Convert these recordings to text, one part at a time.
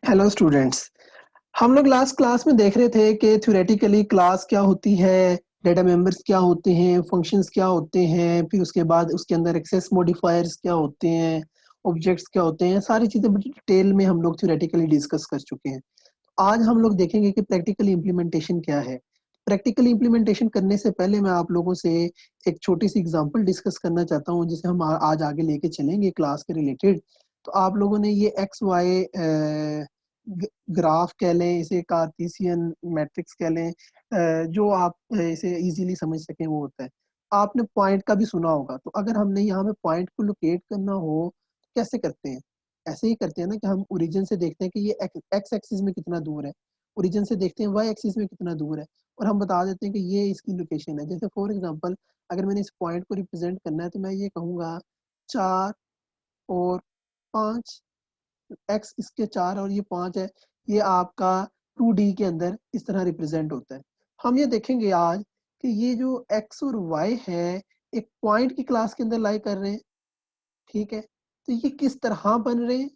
Hello students. हम लोग last class में देख रहे थे कि थ्योरेटिकली क्लास क्या होती है, डेटा मेंबर्स क्या होते हैं, फंक्शंस क्या होते हैं, फिर उसके बाद उसके अंदर एक्सेस मॉडिफायर्स क्या होते हैं, ऑब्जेक्ट्स क्या होते हैं, सारी चीज़ें बड़ी डिटेल में हम लोग थ्योरेटिकली डिस्कस कर चुके हैं। आज हम लोग देखेंगे कि प्रैक्टिकल इम्प्लीमेंटेशन क्या है। प्रैक्टिकल इम्प्लीमेंटेशन करने से पहले मैं आप लोगों से एक छोटी सी एग्जांपल डिस्कस करना चाहता हूँ, जिसे हम आज आगे लेके चलेंगे क्लास के रिलेटेड। तो आप लोगों ने ये एक्स वाई ग्राफ कह लें, इसे कार्टेशियन मैट्रिक्स कह लें, जो आप इसे इजीली समझ सकें वो होता है। आपने पॉइंट का भी सुना होगा। तो अगर हमने यहाँ पे पॉइंट को लोकेट करना हो तो कैसे करते हैं? ऐसे ही करते हैं ना कि हम ओरिजिन से देखते हैं कि ये एक्स एक्सिस में कितना दूर है, ओरिजिन से देखते हैं वाई एक्सिस में कितना दूर है, और हम बता देते हैं कि ये इसकी लोकेशन है। जैसे फॉर एग्जांपल, अगर मैंने इस पॉइंट को रिप्रेजेंट करना है तो मैं ये कहूँगा 4 और 5, एक्स इसके 4 और ये 5 है। ये आपका 2D के अंदर इस तरह रिप्रेजेंट होता है। हम ये देखेंगे आज कि ये जो एक्स और वाई है, एक पॉइंट की क्लास के अंदर लाई कर रहे हैं, ठीक है? तो ये किस तरह बन रहे हैं,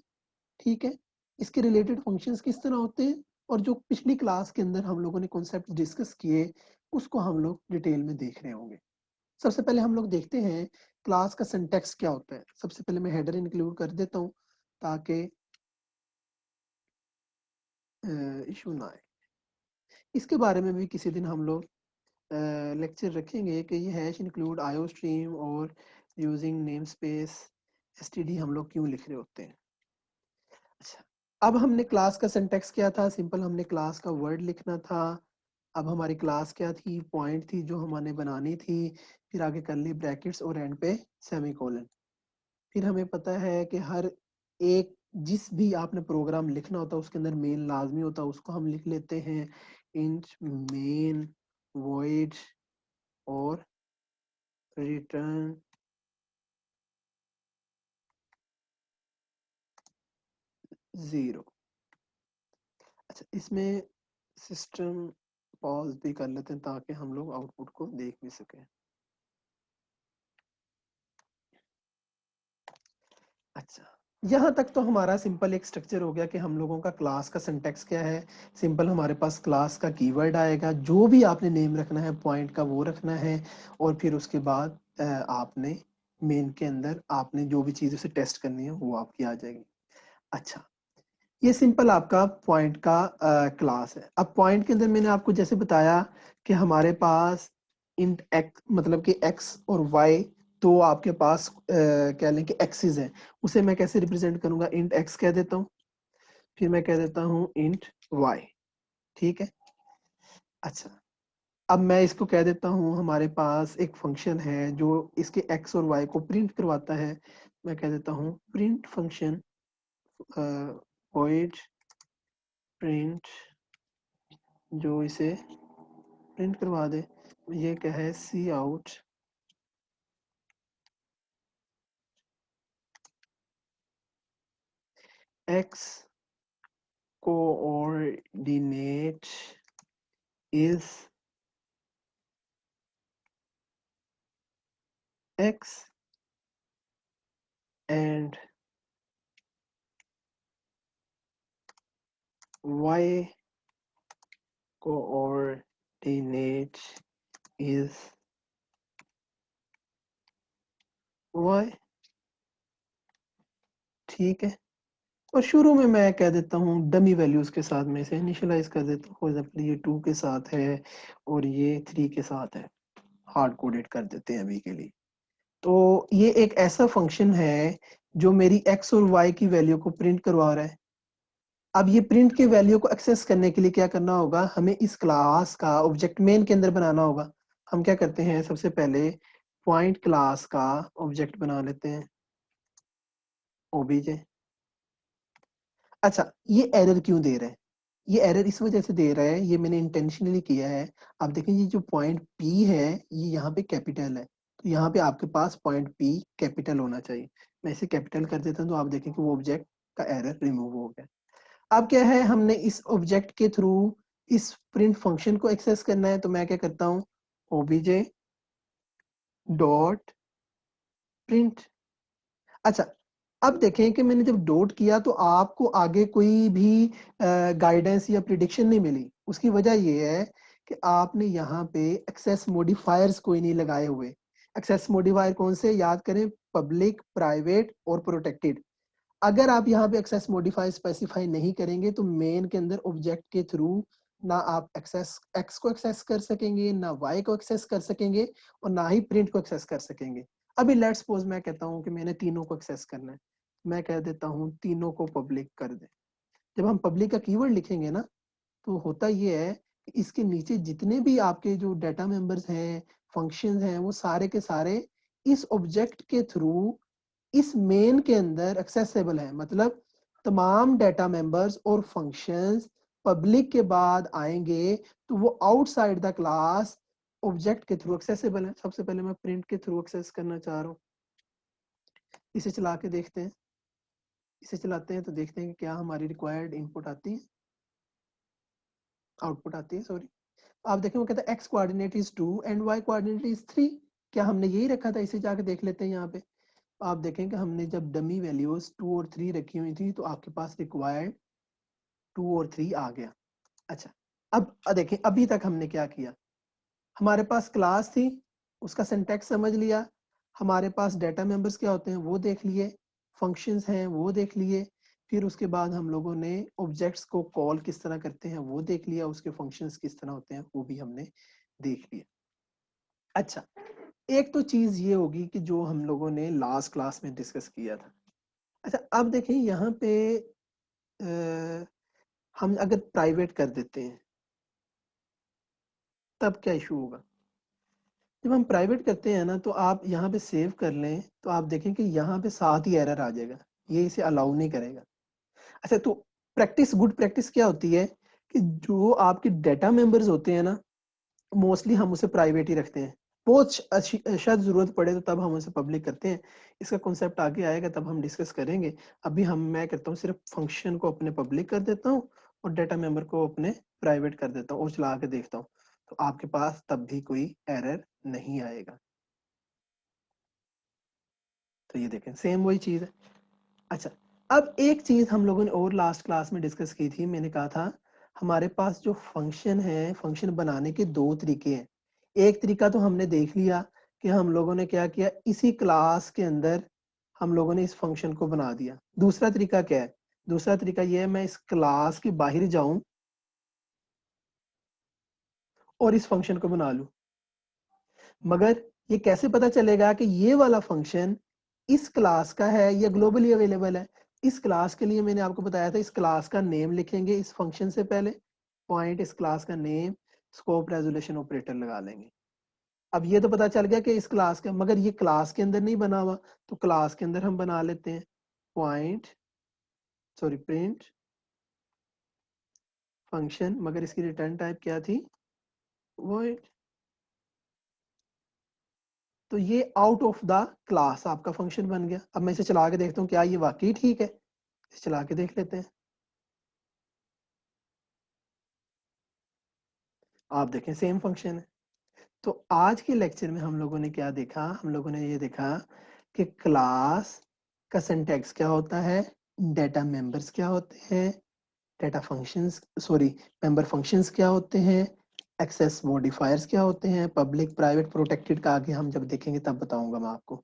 ठीक है? इसके रिलेटेड फंक्शंस किस तरह होते हैं, और जो पिछली क्लास के अंदर हम लोगों ने कॉन्सेप्ट डिस्कस किए, उसको हम लोग डिटेल में देख रहे होंगे। सबसे पहले हम लोग देखते हैं क्लास का सिंटैक्स क्या होता है। सबसे पहले मैं हेडर इंक्लूड कर देता हूँ ताकि इशू ना आए। इसके बारे में भी किसी दिन हम लोग लेक्चर रखेंगे कि ये हैश इंक्लूड आईओ स्ट्रीम और यूजिंग नेम स्पेस एसटीडी हम लोग क्यों लिख रहे होते हैं। अच्छा, अब हमने क्लास का सिंटैक्स क्या था? सिंपल हमने क्लास का वर्ड लिखना था। अब हमारी क्लास क्या थी? पॉइंट थी जो हमने बनानी थी, फिर आगे करली ब्रैकेट्स और एंड पे सेमीकोलन। फिर हमें पता है कि हर एक जिस भी आपने प्रोग्राम लिखना होता है उसके अंदर मेन लाजमी होता है, उसको हम लिख लेते हैं इंट मेन वॉइड और रिटर्न 0। अच्छा, इसमें सिस्टम पॉज भी कर लेते हैं ताकि हम लोग आउटपुट को देख भी सकें। अच्छा, यहाँ तक तो हमारा सिंपल एक स्ट्रक्चर हो गया कि हम लोगों का क्लास का सिंटैक्स क्या है। सिंपल हमारे पास क्लास का कीवर्ड आएगा, जो भी आपने नेम रखना है पॉइंट का वो रखना है, और फिर उसके बाद आपने मेन के अंदर आपने जो भी चीज़ उसे टेस्ट करनी है वो आपकी आ जाएगी। अच्छा, ये सिंपल आपका पॉइंट का क्लास है। अब पॉइंट के अंदर मैंने आपको जैसे बताया कि हमारे पास इंट एक्स मतलब कि एक्स और वाई तो आपके पास कह लें कि एक्सिस है। उसे मैं कैसे रिप्रेजेंट करूंगा? इंट एक्स कह देता हूँ, फिर मैं कह देता हूँ इंट वाई, ठीक है? अच्छा, अब मैं इसको कह देता हूँ हमारे पास एक फंक्शन है जो इसके एक्स और वाई को प्रिंट करवाता है। मैं कह देता हूँ प्रिंट फंक्शन वॉइड प्रिंट, जो इसे प्रिंट करवा दे। ये क्या है? See out X coordinate is X and Y coordinate is Y, ठीक है? और शुरू में मैं कह देता हूँ डमी वैल्यूज के साथ में इसे इनिशियलाइज कर देता हूँ। फॉर एग्जाम्पल ये 2 के साथ है और ये 3 के साथ है, हार्ड कोडेड कर देते हैं अभी के लिए। तो ये एक ऐसा फंक्शन है जो मेरी एक्स और वाई की वैल्यू को प्रिंट करवा रहा है। अब ये प्रिंट के वैल्यू को एक्सेस करने के लिए क्या करना होगा? हमें इस क्लास का ऑब्जेक्ट मेन के अंदर बनाना होगा। हम क्या करते हैं? सबसे पहले पॉइंट क्लास का ऑब्जेक्ट बना लेते हैं ओबीजे। अच्छा, ये एरर क्यों दे रहा है? ये एरर इस वजह से दे रहा है, ये मैंने इंटेंशनली किया है। आप देखें ये जो पॉइंट पी है ये यहाँ पे कैपिटल है, तो यहाँ पे आपके पास पॉइंट पी कैपिटल होना चाहिए। मैं इसे कैपिटल कर देता हूँ तो आप देखें कि वो ऑब्जेक्ट का एरर रिमूव हो गया। अब क्या है? हमने इस ऑब्जेक्ट के थ्रू इस प्रिंट फंक्शन को एक्सेस करना है, तो मैं क्या करता हूँ ओबीजे डॉट प्रिंट। अच्छा, अब देखें कि मैंने जब डॉट किया तो आपको आगे कोई भी गाइडेंस या प्रिडिक्शन नहीं मिली। उसकी वजह ये है कि आपने यहाँ पे एक्सेस मॉडिफायर्स कोई नहीं लगाए हुए। एक्सेस मॉडिफायर कौन से याद करें, पब्लिक, प्राइवेट और प्रोटेक्टेड। अगर आप यहाँ पे एक्सेस मॉडिफायर स्पेसिफाई नहीं करेंगे तो मेन के अंदर ऑब्जेक्ट के थ्रू ना आप एक्सेस एक्स को एक्सेस कर सकेंगे, ना वाई को एक्सेस कर सकेंगे और ना ही प्रिंट को एक्सेस कर सकेंगे। अभी लेट्स सपोज मैं कहता हूँ कि मैंने तीनों को एक्सेस करना है, मैं कह देता हूँ तीनों को पब्लिक कर दे। जब हम पब्लिक का कीवर्ड लिखेंगे ना तो होता ये है कि इसके नीचे जितने भी आपके जो डाटा मेंबर्स हैं, फंक्शंस हैं, वो सारे के सारे इस ऑब्जेक्ट के थ्रू इस मेन के अंदर एक्सेसिबल है। मतलब तमाम डाटा मेंबर्स और फंक्शंस पब्लिक के बाद आएंगे तो वो आउटसाइड द क्लास ऑब्जेक्ट के थ्रू एक्सेसिबल है। सबसे पहले मैं प्रिंट के थ्रू एक्सेस करना चाह रहा हूँ, इसे चला के देखते हैं। इसे चलाते हैं तो देखते हैं कि क्या हमारी रिक्वायर्ड इनपुट आती है, आउटपुट आती है, सॉरी। आप देखें वो कहता है X coordinate is 2 and Y coordinate is 3। क्या हमने यही रखा था? इसे जाके देख लेते हैं। यहाँ पे आप देखें कि हमने जब डमी वैल्यूज 2 और 3 रखी हुई थी तो आपके पास रिक्वायर्ड 2 और 3 आ गया। अच्छा, अब देखें अभी तक हमने क्या किया। हमारे पास क्लास थी, उसका सिंटैक्स समझ लिया, हमारे पास डाटा मेंबर्स क्या होते हैं वो देख लिए, फंक्शंस हैं वो देख लिए, फिर उसके बाद हम लोगों ने ऑब्जेक्ट्स को कॉल किस तरह करते हैं वो देख लिया, उसके फंक्शंस किस तरह होते हैं वो भी हमने देख लिया। अच्छा, एक तो चीज ये होगी कि जो हम लोगों ने लास्ट क्लास में डिस्कस किया था। अच्छा, अब देखें यहाँ पे हम अगर प्राइवेट कर देते हैं तब क्या इशू होगा? जब हम प्राइवेट करते हैं ना तो आप यहाँ पे सेव कर लें तो आप देखें कि यहाँ पे साथ ही एरर आ जाएगा, ये इसे अलाउ नहीं करेगा। अच्छा, तो प्रैक्टिस, गुड प्रैक्टिस क्या होती है कि जो आपके डाटा मेंबर्स होते हैं ना मोस्टली हम उसे प्राइवेट ही रखते हैं। बहुत शायद जरूरत पड़े तो तब हम उसे पब्लिक करते हैं। इसका कॉन्सेप्ट आगे आएगा तब हम डिस्कस करेंगे। अभी मैं करता हूँ सिर्फ फंक्शन को अपने पब्लिक कर देता हूँ और डाटा मेंबर को अपने प्राइवेट कर देता हूँ और चला के देखता हूँ तो आपके पास तब भी कोई एरर नहीं आएगा। तो ये देखें सेम वही चीज है। अच्छा, अब एक चीज हम लोगों ने और लास्ट क्लास में डिस्कस की थी। मैंने कहा था हमारे पास जो फंक्शन है, फंक्शन बनाने के दो तरीके हैं। एक तरीका तो हमने देख लिया कि हम लोगों ने क्या किया, इसी क्लास के अंदर हम लोगों ने इस फंक्शन को बना दिया। दूसरा तरीका क्या है? दूसरा तरीका यह है मैं इस क्लास के बाहर जाऊं और इस फंक्शन को बना लूं। मगर ये कैसे पता चलेगा कि ये वाला फंक्शन इस क्लास का है या ग्लोबली अवेलेबल है? इस क्लास के लिए मैंने आपको बताया था इस क्लास का नेम लिखेंगे इस फंक्शन से पहले, पॉइंट इस क्लास का नेम, स्कोप रेजोल्यूशन ऑपरेटर लगा लेंगे। अब ये तो पता चल गया कि इस क्लास का, मगर ये क्लास के अंदर नहीं बना हुआ तो क्लास के अंदर हम बना लेते हैं पॉइंट, सॉरी प्रिंट फंक्शन, मगर इसकी रिटर्न टाइप क्या थी? वॉइड। तो ये आउट ऑफ द क्लास आपका फंक्शन बन गया। अब मैं इसे चला के देखता हूँ क्या ये वाकई ठीक है। इसे चला के देख लेते हैं। आप देखें सेम फंक्शन है। तो आज के लेक्चर में हम लोगों ने क्या देखा? हम लोगों ने ये देखा कि क्लास का सिंटैक्स क्या होता है, डाटा मेंबर्स क्या होते हैं, data functions, sorry member functions क्या होते हैं, एक्सेस मॉडिफायर्स क्या होते हैं, पब्लिक प्राइवेट प्रोटेक्टेड का आगे हम जब देखेंगे तब बताऊंगा मैं आपको।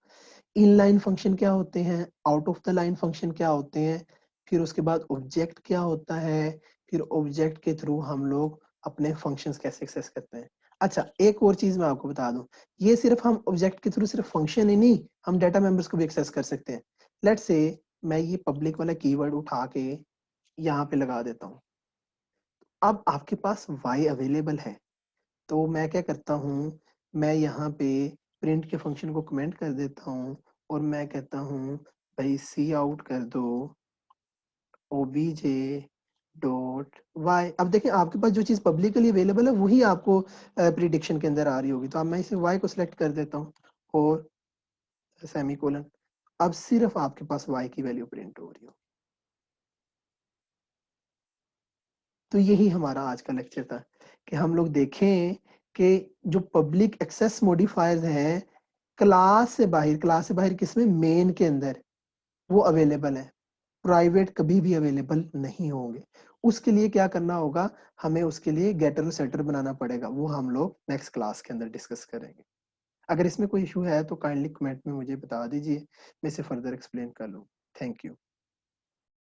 इनलाइन फंक्शन क्या होते हैं, out of the line function क्या होते हैं, फिर उसके बाद ऑब्जेक्ट क्या होता है, फिर ऑब्जेक्ट के थ्रू हम लोग अपने फंक्शंस कैसे एक्सेस करते हैं। अच्छा, एक और चीज मैं आपको बता दूं, ये सिर्फ हम ऑब्जेक्ट के थ्रू सिर्फ फंक्शन ही नहीं, हम डाटा मेंबर्स को भी एक्सेस कर सकते हैं। लेट्स से मैं ये पब्लिक वाला कीवर्ड उठा के यहाँ पे लगा देता हूँ। अब आपके पास y अवेलेबल है तो मैं क्या करता हूँ, मैं यहाँ पे प्रिंट के फंक्शन को कमेंट कर देता हूँ और मैं कहता हूँ भाई सी आउट कर दो obj डॉट y। अब देखें आपके पास जो चीज पब्लिकली अवेलेबल है वही आपको प्रिडिक्शन के अंदर आ रही होगी। तो अब मैं इसे y को सिलेक्ट कर देता हूँ और सेमीकोलन। अब सिर्फ आपके पास y की वैल्यू प्रिंट हो रही हो। तो यही हमारा आज का लेक्चर था कि हम लोग देखें कि जो पब्लिक एक्सेस मॉडिफायर्स हैं क्लास से बाहर, क्लास से बाहर किसमें? मेन के अंदर। वो अवेलेबल है, प्राइवेट कभी भी अवेलेबल नहीं होंगे। उसके लिए क्या करना होगा, हमें उसके लिए गेटर और सेटर बनाना पड़ेगा, वो हम लोग नेक्स्ट क्लास के अंदर डिस्कस करेंगे। अगर इसमें कोई इश्यू है तो काइंडली कमेंट में मुझे बता दीजिए, मैं इसे फर्दर एक्सप्लेन कर लूँ। Thank you.